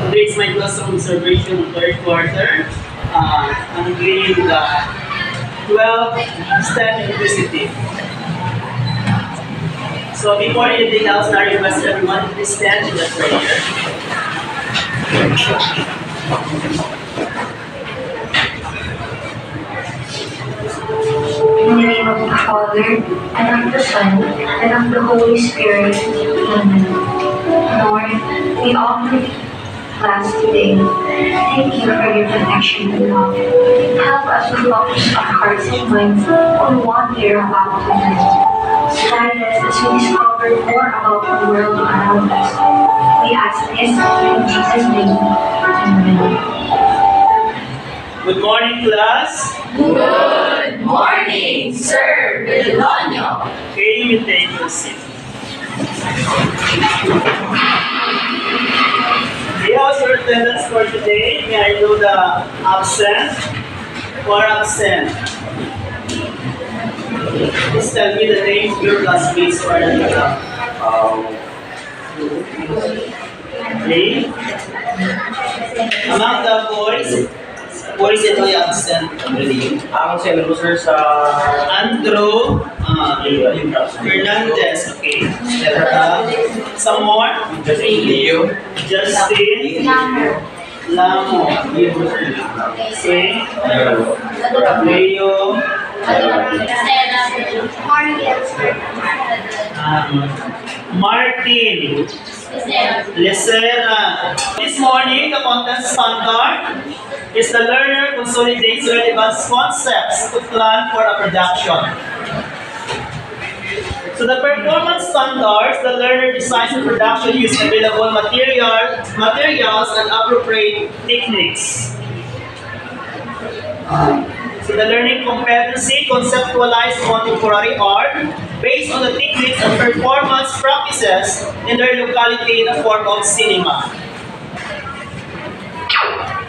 Today is my classroom observation of third quarter. I'm grading the 12th STEM University. So before anything else, I request everyone to please stand in the prayer. In the name of the Father, and of the Son, and of the Holy Spirit. Amen. Lord, we offer you class today. Thank you for your protection and love. Help us to focus our hearts and minds on what we are about to learn. Guide us as we discover more about the world around us. We ask this in Jesus' name. Amen. Good morning, class. Good morning, Sir Belonio. Okay, you take your seat. How's your attendance for today? May I know the absent or absent? Please tell me the names of your classmates for the exam. Okay. Among the boys ito yung absent. Ako si Andrew, sir, sa Andrew Fernandez. Okay. Some more? Leo. Justin Lamo. Okay. Leo. Martin. Lesera. This morning, the content standard is the learner consolidates relevant concepts to plan for a production. So the performance standards, the learner decides the production using available materials and appropriate techniques. So the learning competency conceptualized contemporary art based on the techniques and performance practices in their locality in the form of cinema.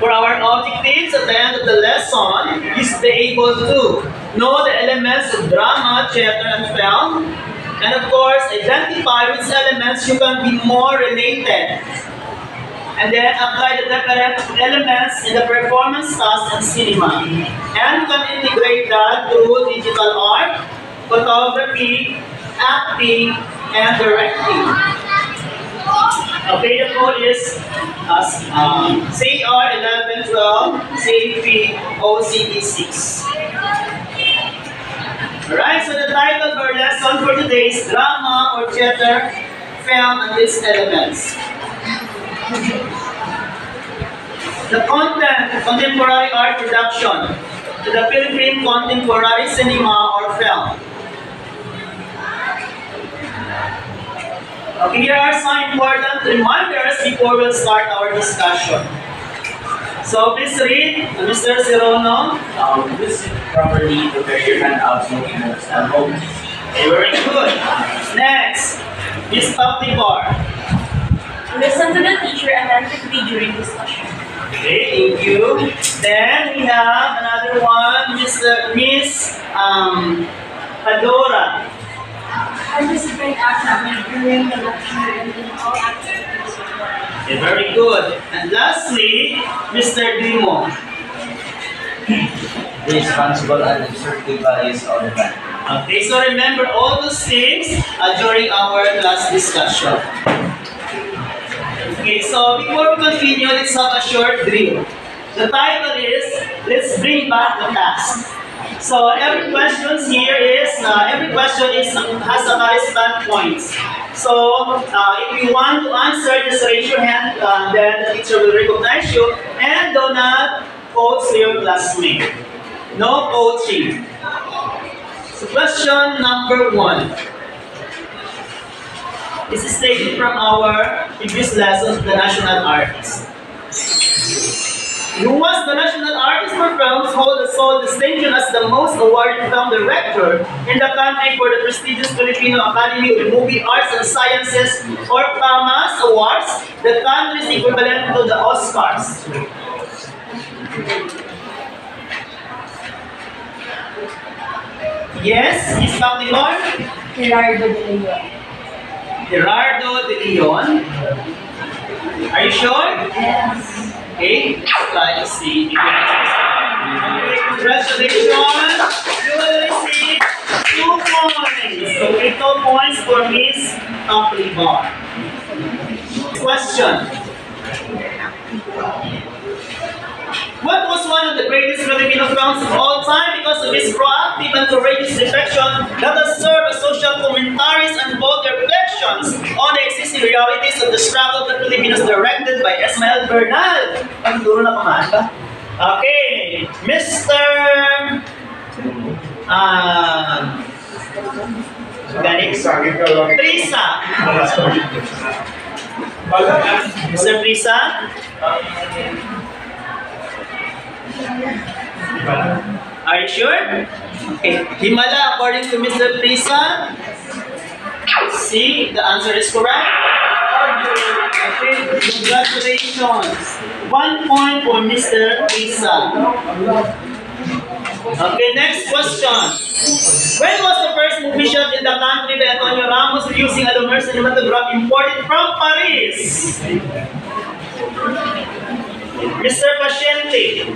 For our objectives at the end of the lesson is to be able to know the elements of drama, theater, and film, and of course, identify which elements you can be more related, and then apply the different elements in the performance task and cinema. And you can integrate that to digital art, photography, acting, and directing. Okay, the code is CR 1112 CP OCD 6. Alright, so the title of our lesson for today is Drama or Theater, Film, and its Elements. The content, contemporary art production to the Philippine contemporary cinema or film. Okay, here are some important reminders before we'll start our discussion. So please read, Mr. Cirono. Please properly prepare your handouts, note notes at home. Okay, very good. Next, Ms. Taptibar. Listen to the teacher attentively during discussion. Okay, thank you. Then we have another one, Miss Padora. Participate actively during the lecture and in all activities. Okay, very good. And lastly, Mr. Dimo. Be responsible and observe the values of the band. Okay, so remember all those things during our class discussion. Okay, so before we continue, let's have a short drill. The title is, Let's Bring Back the Past. So every question here is, has a various points. So if you want to answer, just raise your hand, then the teacher will recognize you, and do not coach your classmate. No coaching. So question number 1. This is taken from our previous lessons, the national artist. Who was the national artist for films hold the sole distinction as the most awarded film director in the country for the prestigious Filipino Academy of Movie Arts and Sciences or PAMAS Awards, the country's equivalent to the Oscars. Yes, Ms. Bactimor? Gerardo de Leon. Gerardo de Leon. Are you sure? Yes. Okay, let's try to see if you can okay, congratulations! You will receive 2 points. Okay, 2 points for Miss Bar. Question. What was one of the greatest Filipino films of all time because of its proactive and courageous reflection that has served as social commentaries and bold reflections on the existing realities of the struggle of the Filipinos, directed by Esmael Bernal? Ang duro na kumaan ba? Okay, Mr. Prisa. Mr. Prisa? Are you sure? Okay. Himala, according to Mr. Prisa. See, the answer is correct. Okay, congratulations. 1 point for Mr. Prisa. Okay, next question. When was the first movie shot in the country by Antonio Ramos using a Lumiere cinematograph imported from Paris? Mr. Paciente.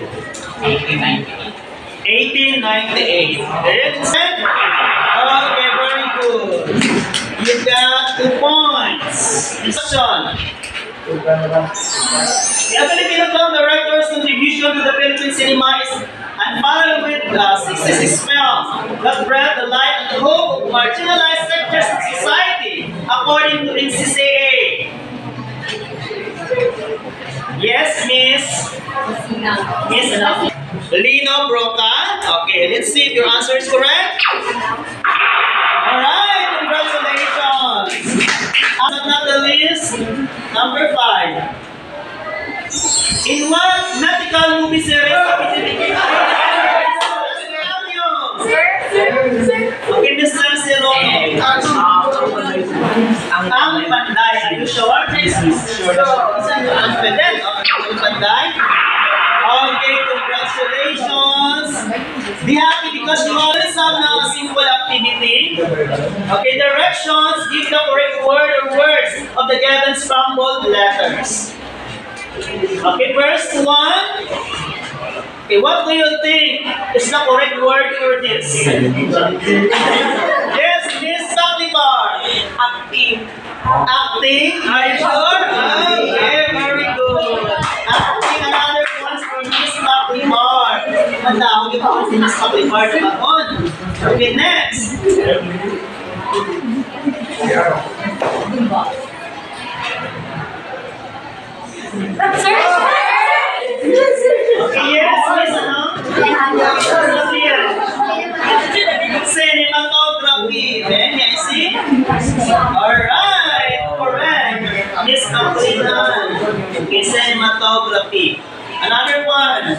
1898. Okay, very good. You got 2 points. Question. The Filipino film director's contribution to the Philippine cinema is unparalleled with 66 films that brought the light and the hope of marginalized sectors of society, according to NCCA. Yes, Miss Lino Broca. Okay, let's see if your answer is correct. Alright, congratulations. Last but not the least, number 5. In what medical movie series okay, Mr. Silono. Ang Panday. Are you sure? Confident? Okay, Panday. Okay, congratulations. Be happy because you always have now a simple activity. Okay, directions. Give the correct word or words of the given scrambled letters. Okay, first one. Okay, what do you think is the correct word for this? Yes, Miss Bar. Acting. Acting? Are you sure? Okay, very good. Acting, another points for Miss Bar. Matawag yung points ni Miss Bar na on. Okay, next. Sir? Okay, yes, Miss Cinematography. Then, I see. Alright, correct. Miss Katrina. Okay, cinematography. Another one.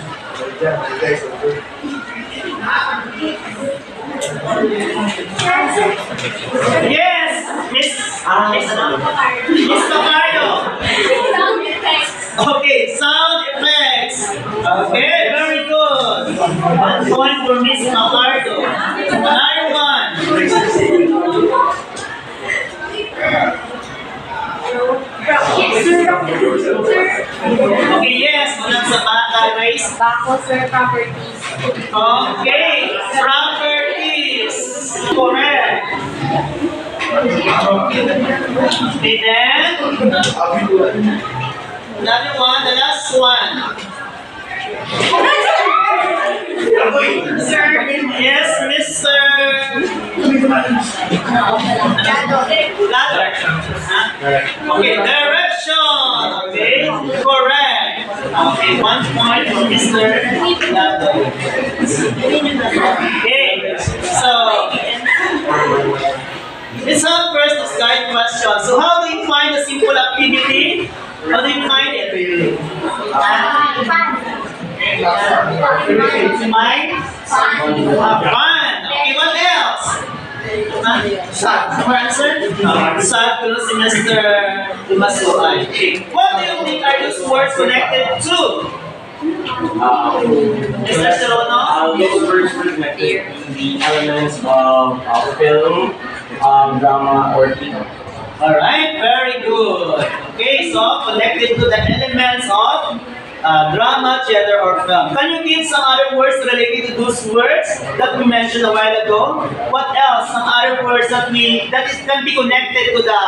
Yes, Miss Tacardo. Okay, sound effects. Okay, very good. 1 point for Miss Tacardo. Another one. Okay, yes, walang sa bata, race. Bako, sir, properties. Okay, properties. Correct. Okay, then. Another one, the last one. Sir, Yes, Mr. Ladder. Okay, direction. Okay, correct. Okay, 1 point for Mr. Ladder. Okay, so let's have first this guide question. So how do you find a simple activity? How do you find it? Fine? Fun. Okay, what else? Sad. More answer? Sad to si Mr. Dumasuay. Okay. What do you think are those words connected to? Mr. Sirono? Those words connected to the elements of film, drama, or theater. Alright, very good. Okay, so connected to the elements of drama, theater, or film. Can you give some other words related to those words that we mentioned a while ago? What else? Some other words that can be connected to the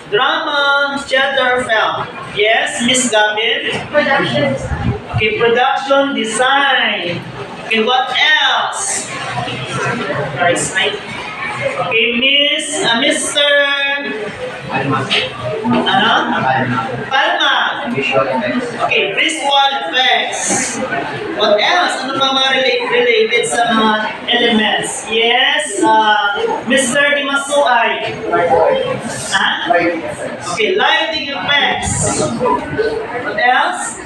drama, theater, film. Yes, Miss Gabin? Production. Okay, production design. Okay, what else? Okay, Mr. Ano? Palma. Visual effects. Okay, visual effects. What else? Ano pa mga related sa mga elements? Yes, Mr. Dimasuay. Ha? Okay, lighting effects. What else?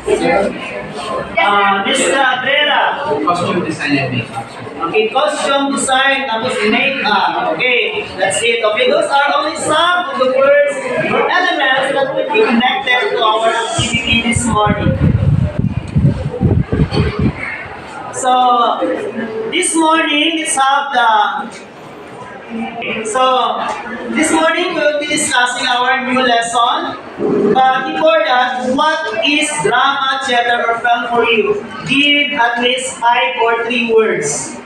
Mr. Abrera. Costume design and makeup. Okay, costume design, tapos makeup. Okay, that's it. Okay, those are only some of the words or elements that will be connected to our activity this morning. So, this morning, let's have this morning we will be discussing our new lesson. But before that, what is drama, theater, or film for you? Give at least 5 or 3 words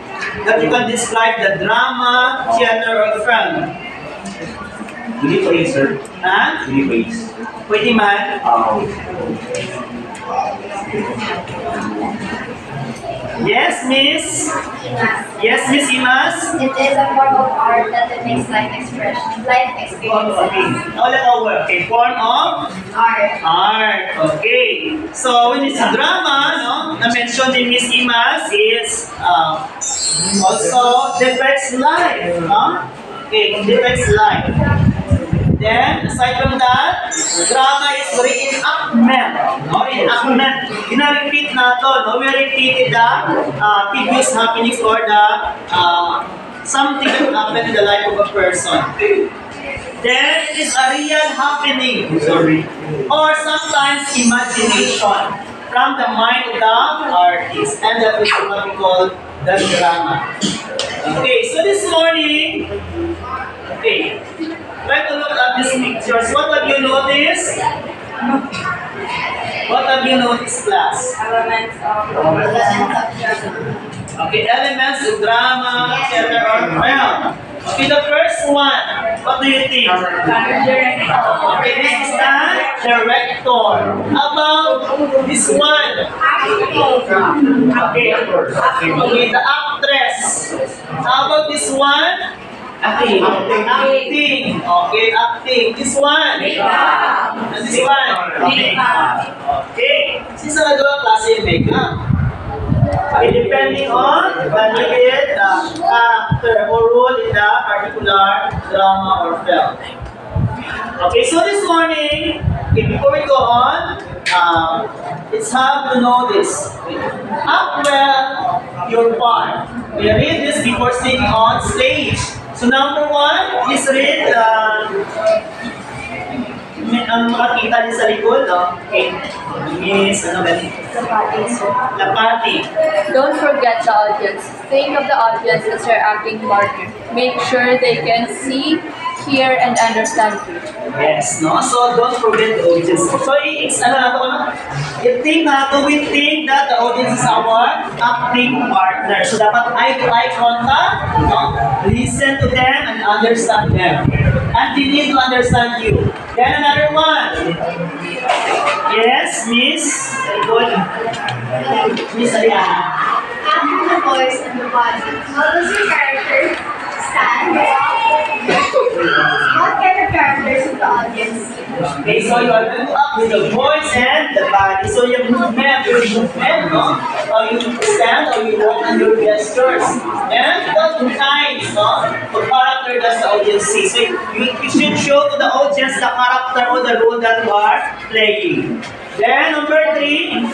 that you can describe the drama, theater, or film. Hindi pa sir. Ha? Hindi pa Pwede man? Yes, Miss? Yes, Miss Imas? It is a form of art that depicts life expression, life Okay. experiences. All over. Okay, form of Art. art. Okay. So, when it's drama, no, na-mention ni Miss Imas is also depicts life. No? Okay, depicts life. Then, aside from that, drama is reenactment. No? Reenactment. Ina-repeat na to. No? We repeated the previous happenings or the something that happened in the life of a person. Then, it is a real happening. Or sometimes imagination from the mind of the artist. And that is what we call the drama. Okay, so this morning, okay, try to look at these pictures. What have you noticed? What have you noticed, class? Elements of Okay, elements of drama, theater, or film. Okay, the first one, what do you think? Okay, this is the director. How about this one? Okay, the actress. How about this one? Acting. Okay, acting. This one? And this one? Okay. Since nagawa klase yung makeup. Okay, depending on the needed character or role in the particular drama or film. Okay, so this morning, okay, before we go on, it's hard to know this. Act well your part. We read this before singing on stage. So number 1, please read ang makakita niyo sa likod, no? Okay. Miss, ano ba? Lapati. Don't forget the audience. Think of the audience as your acting partner. Make sure they can see, hear, and understand you. Yes, no? So don't forget the audience. So it's ano na to, no? We think that the audience is our acting partner. So dapat eye-to-eye contact, no? Listen to them and understand them. And they need to understand you. Then another one. Yes, Miss? Good. Miss Ariana. After the voice and the body, how does your character stand? What kind of characters of the audience? Okay, so you are going up with the voice and the body. So your movement, no? Or you stand or you walk on your gestures. And what kinds, no? Of character does the audience see? So you should show to the audience the character or the role that you are playing. Then number 3.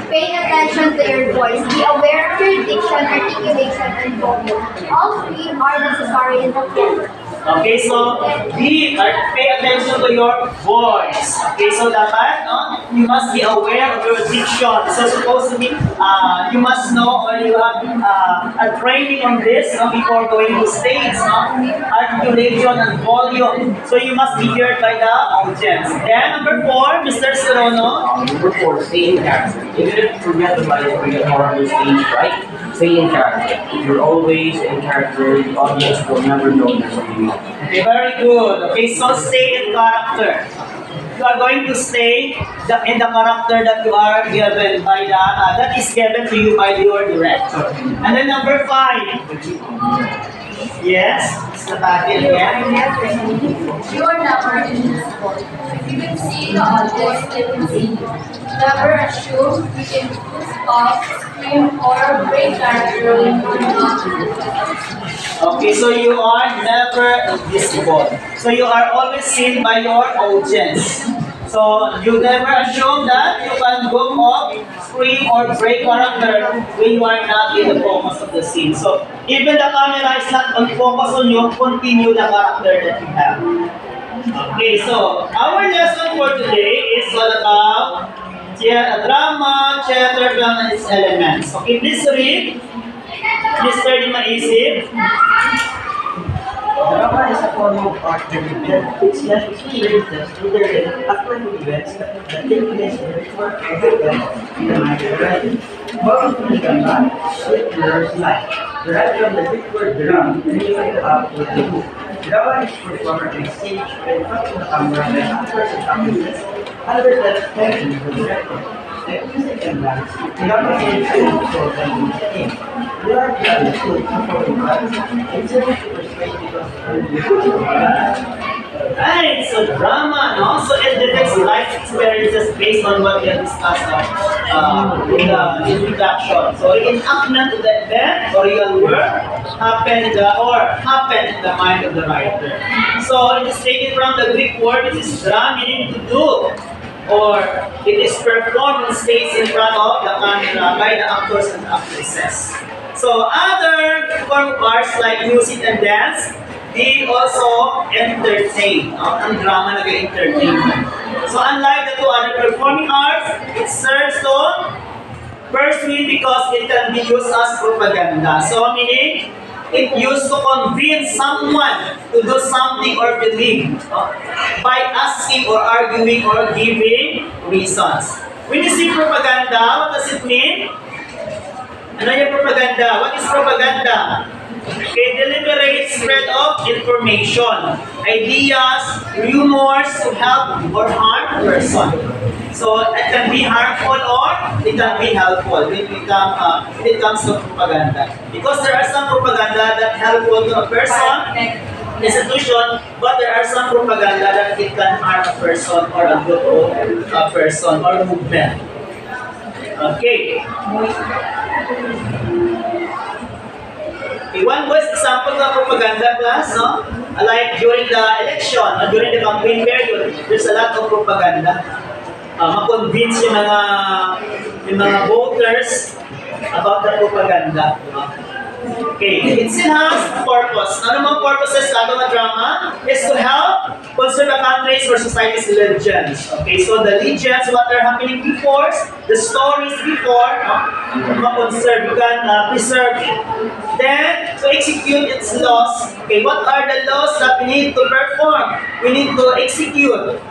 Paying attention to your voice. Be aware of your diction, articulation, and volume. All three are necessary in the theater. Okay, so pay attention to your voice. Okay, so dapat, no, you must be aware of your diction. So supposedly, you must know or you have a training on this, no, before going to stage, no? Articulation and volume. So you must be heard by the audience. Then number 4, Mr. Serono. Number 4, stay in character. Even if you forget the lines or get more on the stage, right? Stay in character. If you're always in character, the audience will never know there's something wrong. Okay, very good. Okay, so stay in character. You are going to stay in the character that you are given by the that is given to you by your director. And then number 5. Yes, it's the packet again. You are never invisible. You can see the audience, they can see you. Never assume you can push off, scream, or break character when you are not invisible. Okay, so you are never invisible. So you are always seen by your audience. So you never assume that you can go off, scream, or break character when you are not in the focus of the scene. So even the camera is not on focus on you, continue the character that you have. Okay, so our lesson for today is all about drama, theater, and its elements. Okay, please read. Mr. Di Maisip. Drama is a form of art that its less experiences to the actual events that take place in the short event in the mind of the writer. Welcome to the drama, it mirrors life. The writer of the Greek word drum related up with the book. Drama is performed on stage when front of the camera by actors and actresses, others that tension to the director. Like music and dance, drama is a so than the game. We are the school supporting class. It's a Right, so drama and also it depicts life experiences based on what we have discussed in the introduction. So enactment of the event or real work happened in the mind of the writer. So it is taken from the Greek word which is dra, meaning to do, or it is performed on stage in front of the camera by the actors and actresses. So other performing arts like music and dance, they also entertain. Ang drama nag-entertainment. So unlike the two other performing arts, it serves to persuade because it can be used as propaganda. So meaning, it used to convince someone to do something or believe by asking or arguing or giving reasons. When you see propaganda, what does it mean? Ano yung propaganda? What is propaganda? Okay, deliberate spread of information, ideas, rumors to help or harm a person. So it can be harmful or it can be helpful when it comes to propaganda. Because there are some propaganda that helpful to a person, institution, but there are some propaganda that it can harm a person or a group of person or movement. Okay. One was example of propaganda class, no? Like during the election, during the campaign period, there's a lot of propaganda. Ma-convince yung mga voters about the propaganda. Okay, it still has a purpose. Ano mga purposes sa mga drama is to help conserve a country's or society's legends. Okay, so the legends, what are happening before, the stories before, ma-conserve, you can preserve it. Then, to execute its laws, okay, what are the laws that we need to perform? We need to execute.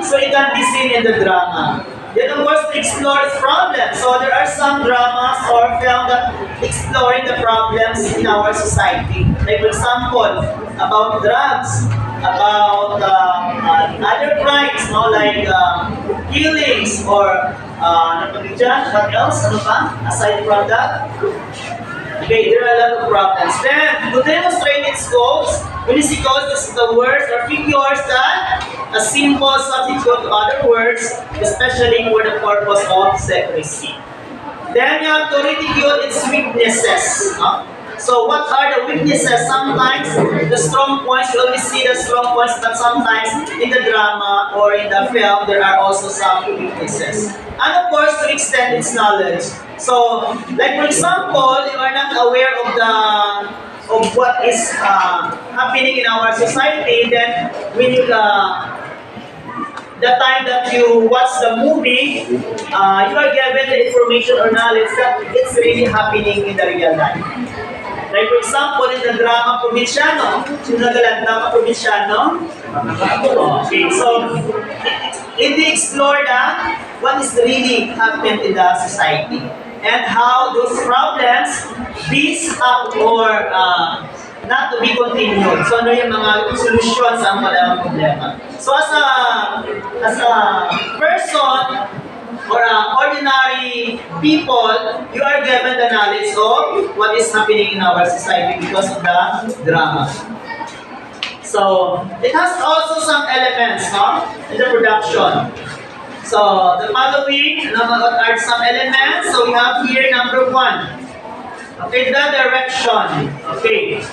So it can be seen in the drama. Then of course, to explore its problems. So there are some dramas or films that exploring the problems in our society. Like for example, about drugs, about other crimes, no? Like killings or what else? Ano pa? Aside from that? Okay, there are a lot of problems. Then, to demonstrate its goals, when you see goals, this is the words or figures that a symbol substitute to other words, especially for the purpose of secrecy. Then you have to ridicule its weaknesses. So what are the weaknesses? Sometimes the strong points, you always see the strong points, but sometimes in the drama or in the film, there are also some weaknesses. And of course, to extend its knowledge. So, like for example, you are not aware of the of what is happening in our society, then when you the time that you watch the movie, you are given the information or knowledge that it's really happening in the real life. Like for example, in the drama Provinciano, sino nagalang drama Provinciano? Okay, so they explore that what is really happened in the society and how those problems ease up or not to be continued. So ano yung mga solusyon sa mga problema. So as a person or ordinary people, you are given the knowledge of what is happening in our society because of the drama. So it has also some elements, no, in the production. So the following are some elements. So we have here number 1. Okay, the direction. Okay.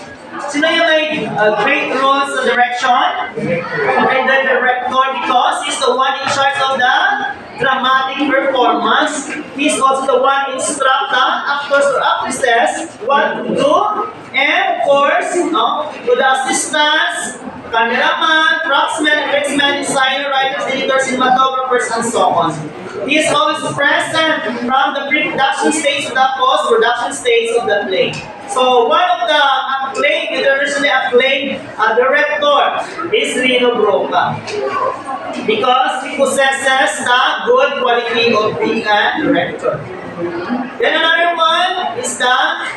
Sino yung may great role sa direction? Okay, the director, because he's the one in charge of the dramatic performance. He's also the one instructing actors or actresses what to do. And of course, to the assistants, cameraman, craftsman, effectsman, designer, writers, editors, cinematographers, and so on. He is always present from the pre-production stage to the post-production stage of the play. So one of the acclaimed, internationally acclaimed director is Rino Broca, because he possesses the good quality of being a director. Then another one is the,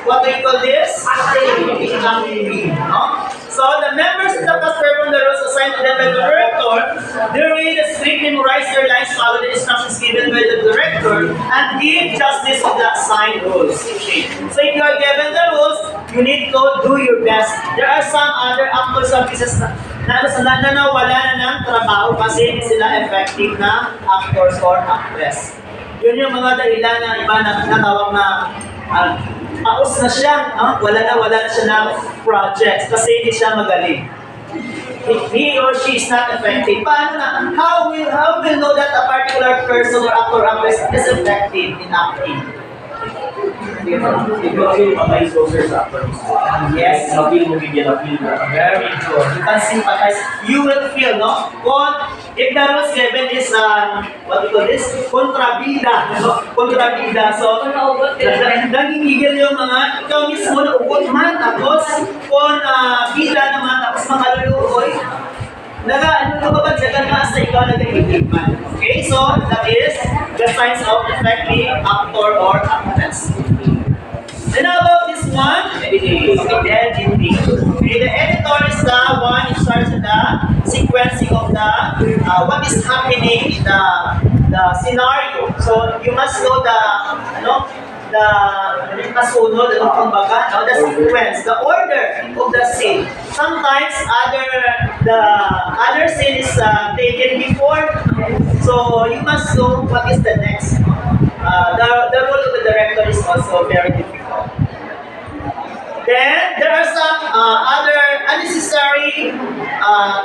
what do you call this? Acting. No? So the members of the cast perform the roles assigned to them by the director. They read the script, memorize their lines, follow the instructions given by the director, and give justice to the assigned roles. Okay. So if you are given the roles, you need to do your best. There are some other actors or pieces na nawala na ng trabaho kasi hindi sila effective na actors or actress. Yun yung mga dahilan na iba na natawag na paus na siya, wala na siya ng projects kasi hindi siya magaling. If he or she is not effective, paano na? How will know that a particular person or actor or actress is effective in acting? Yes. Very good. You can sympathize. You will feel, no? If the rules given is, what do you call this? Kontrabida. Kontrabida. So, nagigigil yung mga, ikaw mismo na ugot man, tapos, kung bida naman, tapos makaluluoy, nagkababagsagan na sa ikaw nagigigil man. Okay, so, that is the signs of effective actor or actress. And how about this one? Editing. Okay, the editor is the one in charge of the sequencing of the what is happening in the scenario. So you must know the kasunod, the sequence, the order of the scene. Sometimes the other scene is taken before, so you must know what is the next. The role of the director is also very difficult. Then there are some other unnecessary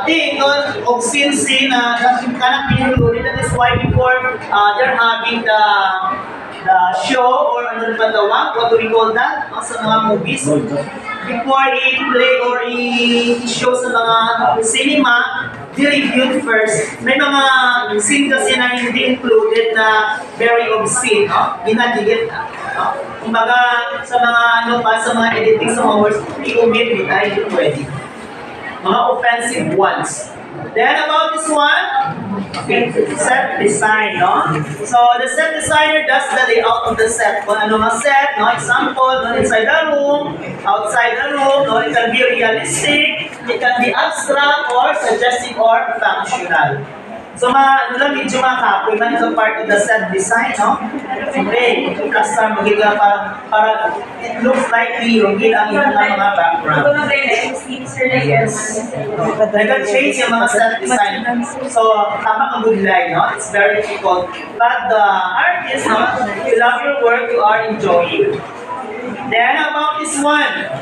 things of scene na cannot be included. That is why before they're having the show or ano ba tawag, what do we call that? Sa mga movies. Before i-play or i-show sa mga cinema, they-reviewed first. May mga scene kasi na hindi included na very obscene, ginadigit. Kumbaga, sa mga sa mga editing sa mga words, i-omit it, ay hindi pwede. Mga offensive ones. Then about this one, okay, set design, So the set designer does the layout of the set. Kung ano mga set, example, inside the room, outside the room, it can be realistic, it can be abstract or suggestive or functional. So medyo makapoy man ito part of the set design, Siyempre, yung customer magiging para it looks like hero, ang mga background. Yes. Nag-change yung mga set design. So, tama ang good line, It's very difficult. But the artist, you love your work, you are enjoying. Then, about this one.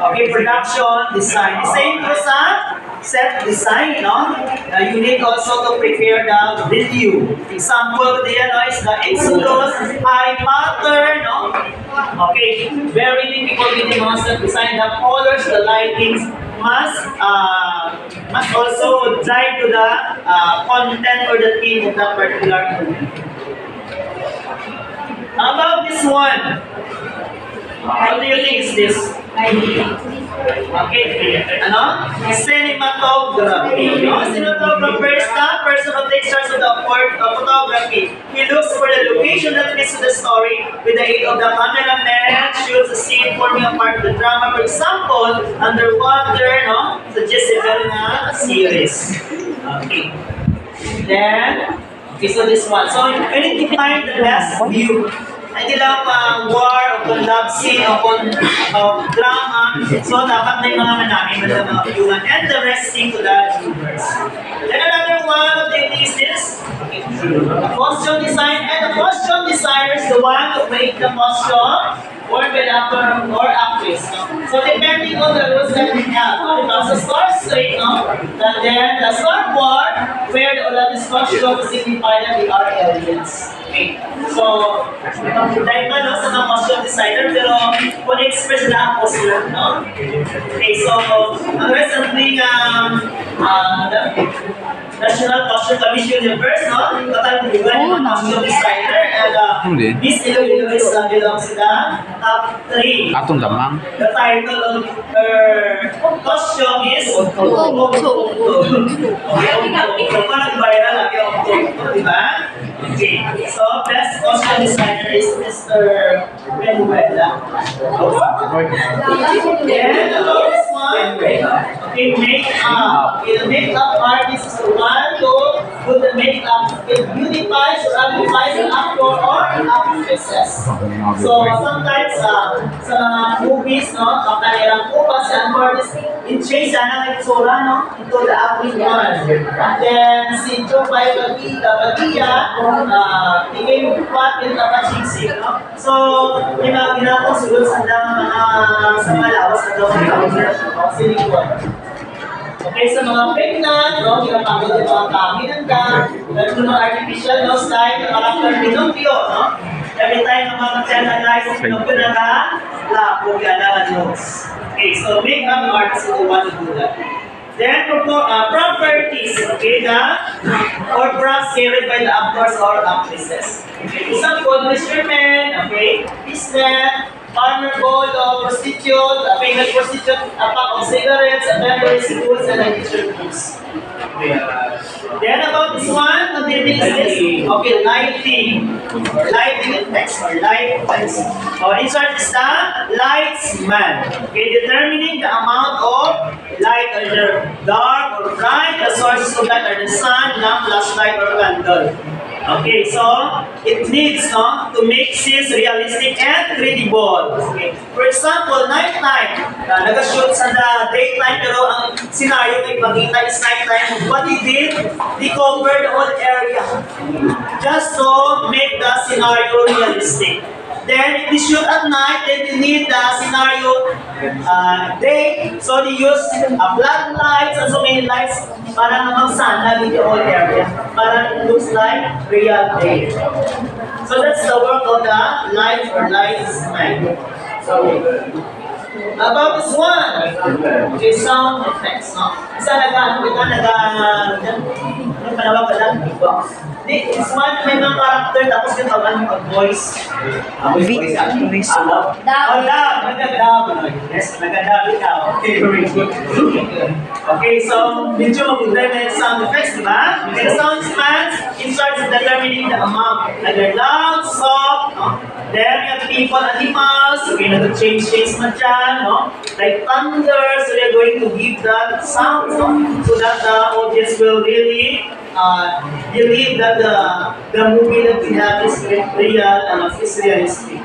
Okay, production, design. Same goes sa set design, no? You need also to prepare the video. Example there, no, is the Exodus, Harry Potter, no? Okay, very difficult with the set design. The colors, the lightings must also drive to the content or the theme of that particular movie. How about this one? What do you think is this? Okay, ano? Cinematography. No? Cinematographer is the person who takes charge of the photography. He looks for the location that fits to the story. With the aid of the cameraman, shoots a scene forming a part of the drama. For example, underwater, no? So Jezebel na series. Okay. Then, okay, so this one. So, identify the best view. Hindi lang war o kung love scene o kung drama. So, dapat na yung mga manaming na mga viewing interesting to the viewers. Then another one of the is this. Costume design. And the costume designer is the one to make the costume worn by the actor or actress. No? So, depending on the rules that we have. No? Because the star straight, no? And then the star board, where all of these costumes signify that they are aliens. Okay. So, dahil ba, no, sa mga costume designer, pero kung express na ako sila, no? Okay, so, ang recently, the National Costume Commission Universe, no? Katagpugan yung mga costume designer, and Miss Iloilo is belongs to the top 3. Atong damang. The title of her costume is Okto. Okay, parang viral lagi Okto, di ba? Okay, so best costume designer is Mr. Benuela. Then, this one, okay, makeup. Okay, the makeup artist is the one to put the makeup. It beautifies or amplifies an actor or actresses. So, sometimes, sa mga movies, no, ang kanilang upas, ang artist, in-change sana ng itsura, no, into the acting one. Then, si Joe Batia, became part in the Pachingsik, no? So, ginagawa ko siguro sa mga lawas na daw ng silikon. Okay, sa mga pregnant, no, ginapagod yung mga kaminanda, lalo mga artificial nose like the character Pinocchio, no? Every time na mga channelize ng Pinocchio na lapog yan ang nose. Okay, so makeup artists will want to do that. Then, properties, okay, or props carried by the actors or actresses. Okay, example, measurement, okay, business, farmer gold of prostitute, a famous prostitute, a pack of cigarettes, a beverage goods, and a t-shirt goods. Then about this one, what do you think is this? Okay, lighting. Lighting effects or light effects. In short, is the lightsman. Okay, determining the amount of light, either dark or bright. The sources of light are the sun, lamp, flashlight, or candle. Okay, so it needs to make scenes realistic and credible. Okay. For example, nighttime. Nag-shoot sa daytime pero ang scenario na ipakita is nighttime. What he did, he covered the whole area just to make the scenario realistic. Then, if they shoot at night, then they need the scenario day. So, they use black lights and so many lights para naman sana in the whole area. Para it looks like real day. So, that's the work of the light or lightsman. So, about this one, okay, sound effects, no? Isa panawag ka lang, beatbox. This one, may mga character, tapos yung tawagan yung voice. Voice. Oh, dub. Nag-dub. Yes, nag-dub ikaw. Okay, very good. Okay, so, medyo mag-drive na yung sound effects, diba? Okay, the sound spans in charge of determining the amount. Either loud, soft, no? Then, you have people, animals, okay, nag-change man dyan, no? Like thunder, so they're going to give that sound, no? So that the audience will really believe that the movie that we have is real and is realistic.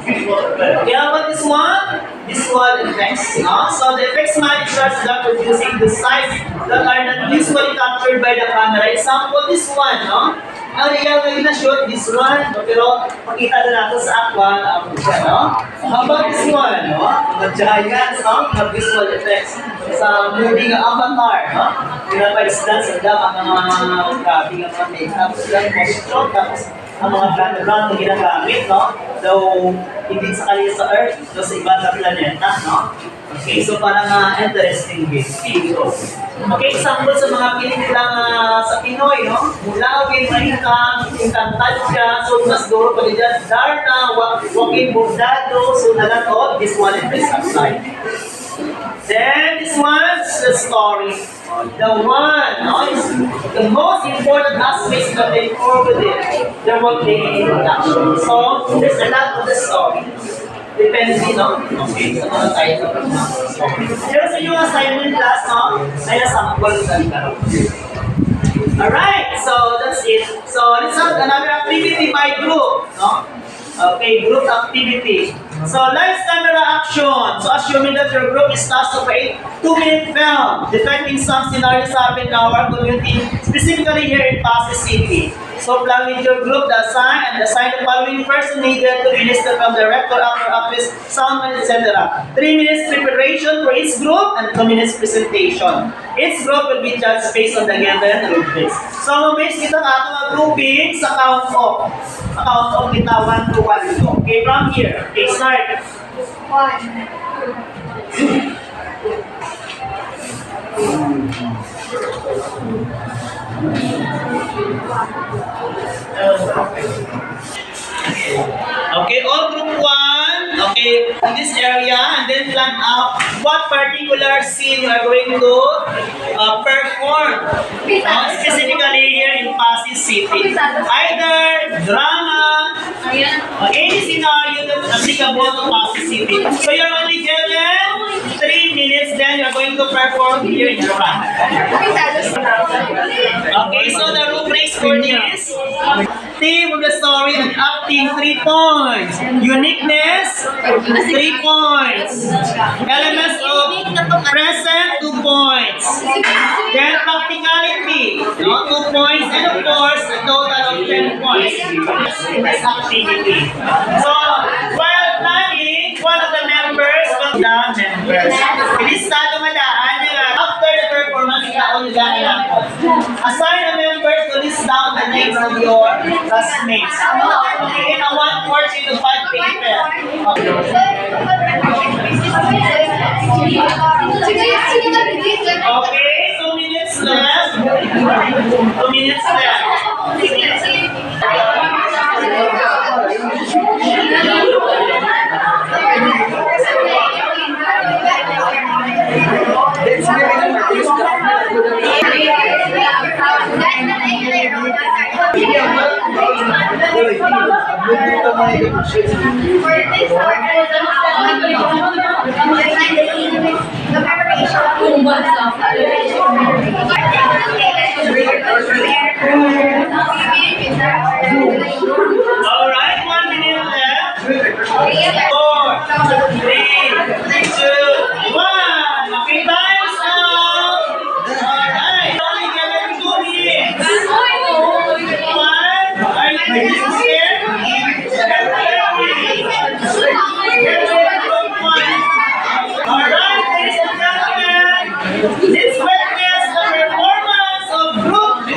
Okay, how about this one? This one effects. So the effects man starts that producing the sights that are not usually captured by the camera. Example, this one, no? Ang real na ina-shoot, this one, pero makita na natin sa aqua, no? How about this one, no? Mga giants, no? Mga visual effects. sa movie nga Avatar, no? Pinapalisdan sa dam ang mga grabe nga mga makeup, sila motion, tapos ang mga brand na ginagamit, no? Though, hindi sa kanila sa Earth, so sa ibang na planeta, no? Okay, so parang interesting game. Okay, example sa mga pelikula sa Pinoy, no? Mulawin, Maringkang, Encantadia, so mas duro pa din dyan, Darna, Joaquin Bordado, so nalatot, this one is this outside. Then this one's the story. The one, no, is the most important aspect that they forward it. There will be in production. So there's a lot of the story. Depende, no? Okay, sa mga title. Pero sa inyong assignment class, no, ay nasample sa laro. Alright, so that's it. So let's have another activity by group, no? Okay, group activity. So, live camera action. So, assuming that your group is tasked to create 2-minute film depicting some scenarios happening in our community, specifically here in Pasig City. So, plan with your group the assign the following person needed to release the film: director, actor, actress, soundman, etc. 3 minutes preparation for each group and 2 minutes presentation. Each group will be judged based on the given rubrics. So, mabase kita ang atong grouping sa count off. Count off kita 1 to 1. Okay, from here. Okay, start. 1. Okay, all group 1, okay, in this area, and then plan out what particular scene you are going to perform. Specifically here in Pasig City. Either drama, any scenario that's applicable to Pasig City. So you're only given 3 minutes, then you're going to perform here in front. Okay, so the rubrics for this: theme of the story and acting, 3 points. Uniqueness, 3 points. Elements of present, 2 points. Then practicality, no, 2 points. And of course, a total of 10 points. This activity. So, while planning, one of the members will listado madaan after the performance, assign a member to list down the names of your classmates. Okay, in a 1/4 to 5 paper. Okay, 2 minutes left. 2 minutes left. Alright, 1 minute left. 4, 3, 2, 1. Okay, time's up. Alright, only given 2 minutes. 1. Are you scared? Alright, ladies and gentlemen, let's witness the performance of Group 1.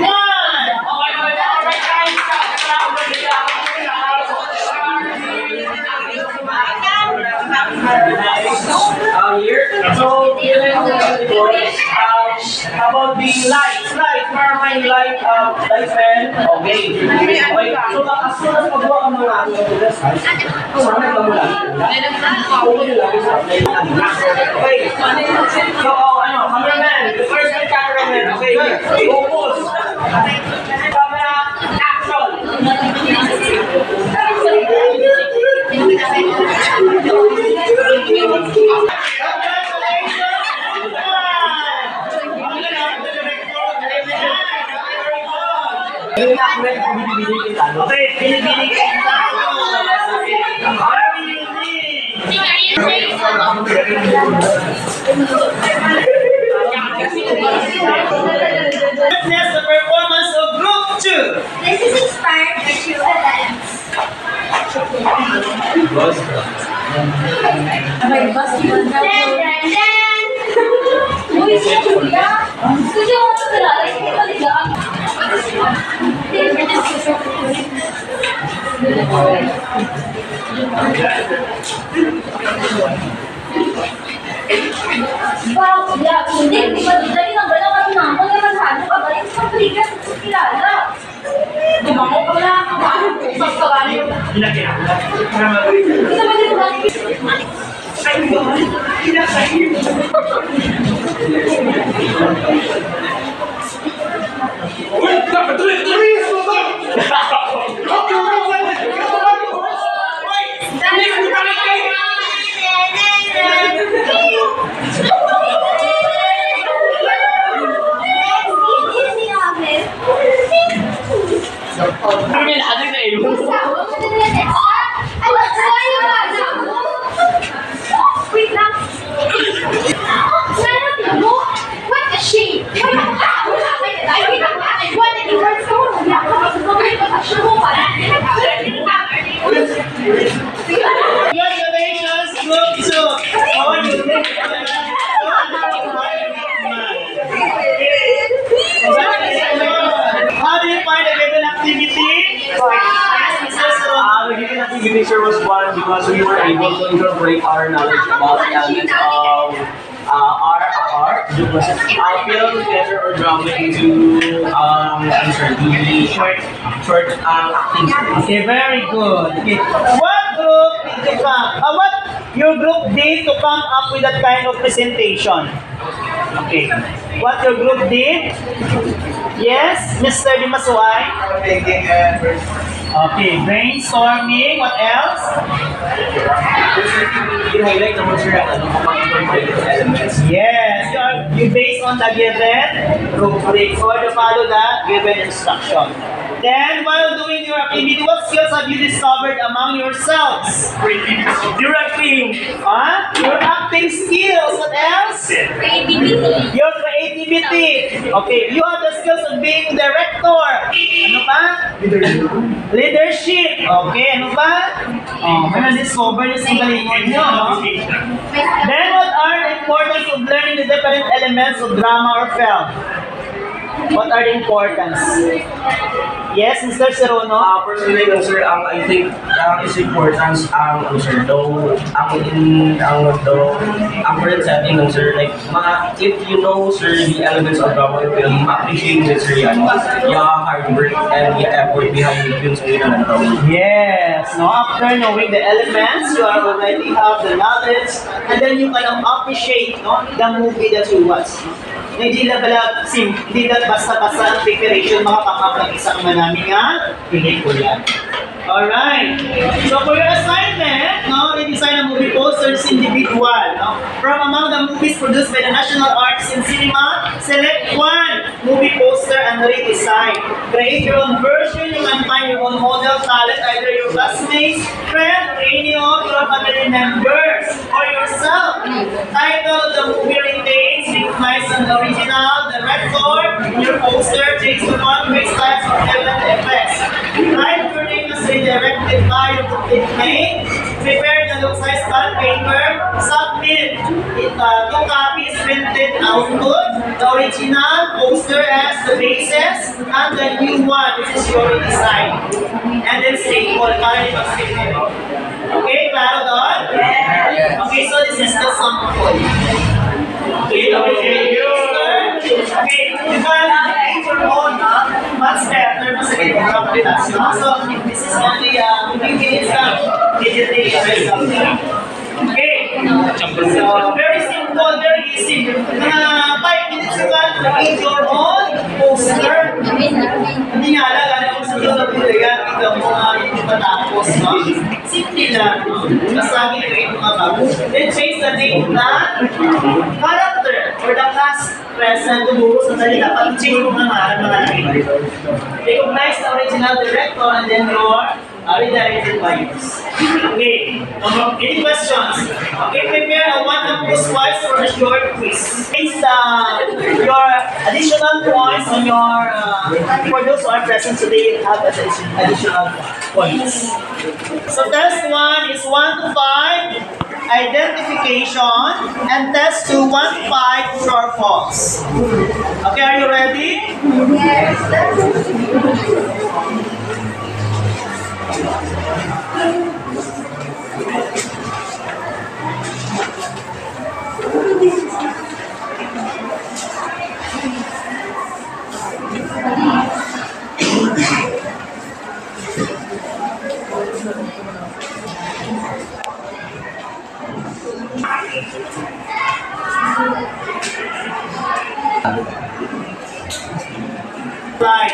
Here, so about the lights, where are my lights and okay. Okay, so as soon as magawa ka mga guys, sana ka mula. Okay, so cameraman, the first cameraman, okay, focus. Camera, action. Okay, binibili kayo tayo. Witness the performance of Group 2. This is inspired by true events. May basketball na po. Dan! Gusto mo ito kilala? Hindi ko ligaan. Wow, yeah, hindi ba dali ng bala ka na ako naman halo ka balik sa paligan sa kilala. Dumango ka wala ka ba? Pagkawali mo. Hindi ba dito ba? Ay, kinakain. Uy, dapat tuloy! Wait lang. What a shame. Congratulations, Group 2! How are you? How do you find the given activity? The given activity, sir, was fun because we were able to incorporate our knowledge about the elements of art, film, theater, or drama into the short acting. Okay, very good. Okay. What group did you what your group did to come up with that kind of presentation? Okay. What your group did? Yes, Mr. Dimasuay? Okay, brainstorming. What else? You highlight naman, sir, elements. Yes, you based on the given rubric or to follow the given instruction. Then, while doing your activity, what skills have you discovered among yourselves? You're acting! Huh? Your acting skills. What else? Creativity. Your creativity. Okay, you have the skills of being director. Ano pa? Leadership. Okay, ano pa? Oh, may na-discover yung singgalingon nyo, no? Then, what are the importance of learning the different elements of drama or film? What are the importance? Yes, Mr. Serono? Personally, sir, I think is importance sir, ang current setting, sir, like, if you know, sir, the elements of drama or film, appreciate it, sir, yung hard work and the effort behind it, yun, sir, Yes. No, after knowing the elements, you already have the knowledge, and then you can appreciate, no, the movie that you watch. Hindi na basta-basta ang preparation, makapakapag isang manaming pelikula. Alright. So for your assignment, no, redesign a movie posters individual. No? From among the movies produced by the National Arts in Cinema, select one movie poster and redesign. Create your own version. You can find your own model talent, either your classmates, friend, or any of your family members, or yourself. Title of the movie retains, recognize an original, director, your poster takes the one-way types of element effects. Write your name as redirected by the complete name. Prepare the look-size cut paper. Submit 2 copies printed output. The original poster as the basis, and the new one, which is your design. And then staple. Okay, klaro doon? Okay, so this is the sample. Okay, okay, you can make your own much better mas interpretation. So, this is only 15 minutes lang. Okay, so very simple, very easy. 5 minutes you can create your own poster. Hindi nga lang, kung sa iyo na pilihan, ikaw mo hindi matapos, no? Simple lang, no? Basta create mga bago. Then change the name na character or the cast present tumuro sa salita. Pag-change mo mga name. Recognize the original director and then your redirected buyers. Okay. Any questions? Okay, prepare a one-up quiz twice for a short quiz. Place your additional points on your for those who are present today have additional points. So test 1 is 1 to 5. identification, and test to 1-5 true or false. Okay, are you ready? Right.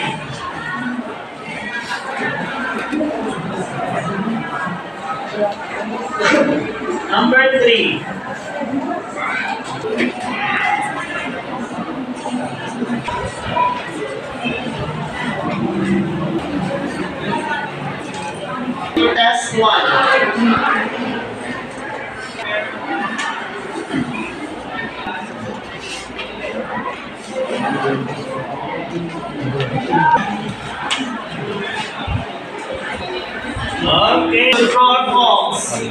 Number 3. Test 1. Okay, true or false? The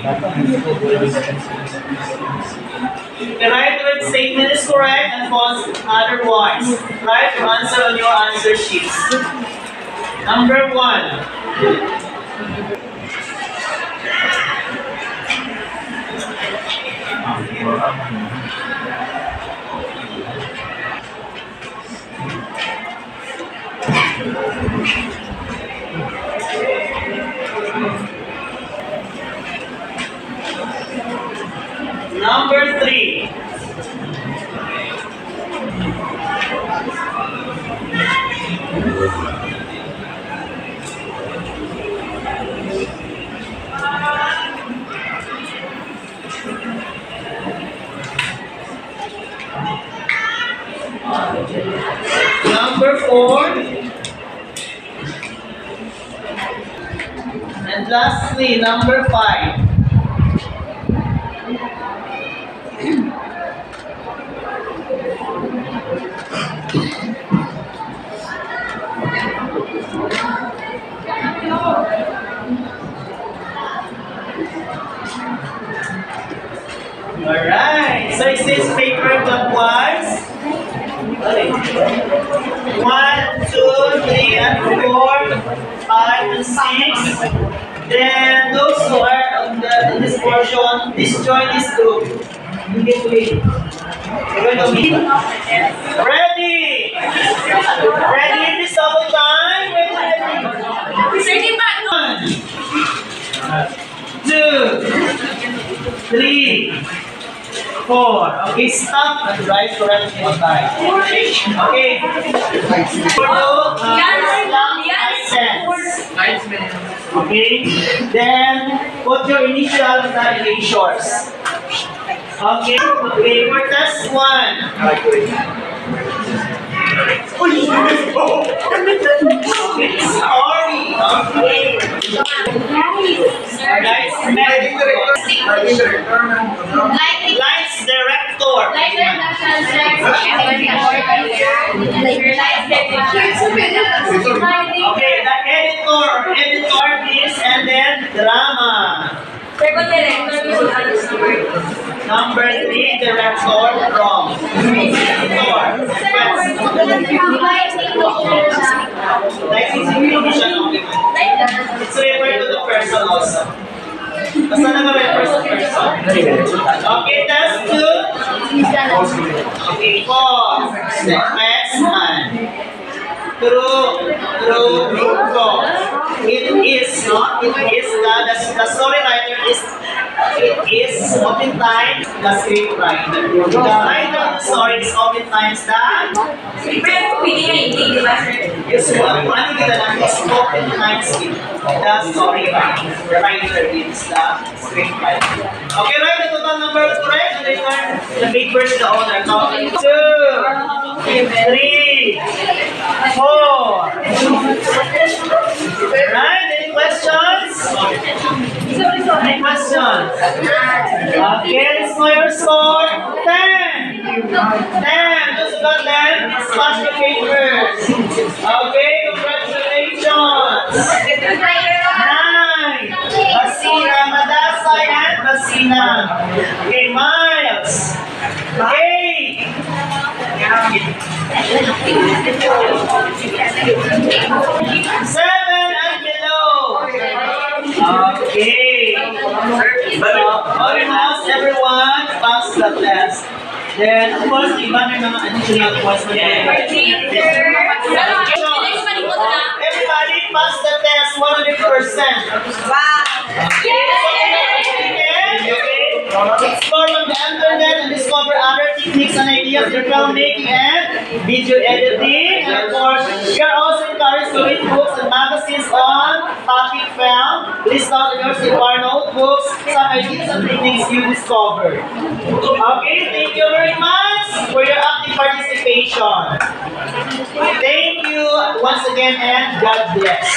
right word statement is correct and false otherwise. Write your answer on your answer sheets. Number 1. Number 3. Number 4. And lastly, number 5. Alright, so is this paper clockwise? 1, 2, 3, and 4, 5, and 6. Then those who are in this portion, disjoin this group. You get to it. We're going to meet. Ready? Ready? This double time? Ready? 1, 2, 3, 4. Okay, stop and write correctly on time. Okay. For okay. Then put your initials and shorts. Okay. Okay. For test 1. Okay. Sorry. Okay. Lights director. Okay, the editor is, and then drama. Number 3, director, wrong. It's referred to the person also. Basta nag-refer sa person. Okay, test 2. Okay, pause. Next one. True, false. It is not. It is the story writer is. It is oftentimes the script writer. The writer of the story is oftentimes the yes, ano kita lang is oftentimes the story writer. The writer is the script writer. Okay, right? The total number is correct. And then the papers the owner. 2, 3, 4. Right? Any questions? Any questions? Okay, let's know your score. 10. 10. Those who got 10, smash the papers. Okay, congratulations. 9. Basira, Madasay, and Basira. Christina. Okay, Miles. Okay. 7 and below. Okay. Almost everyone passed the test. Then, of course, the iba may mga additional points na everybody passed the test 100%. Wow! Explore on the internet and discover other techniques and ideas in filmmaking and video editing. And of course, we are also encouraged to read books and magazines on topic film. List out yours in our notebooks, some ideas and techniques you discovered. Okay, thank you very much for your active participation. Thank you once again and God bless.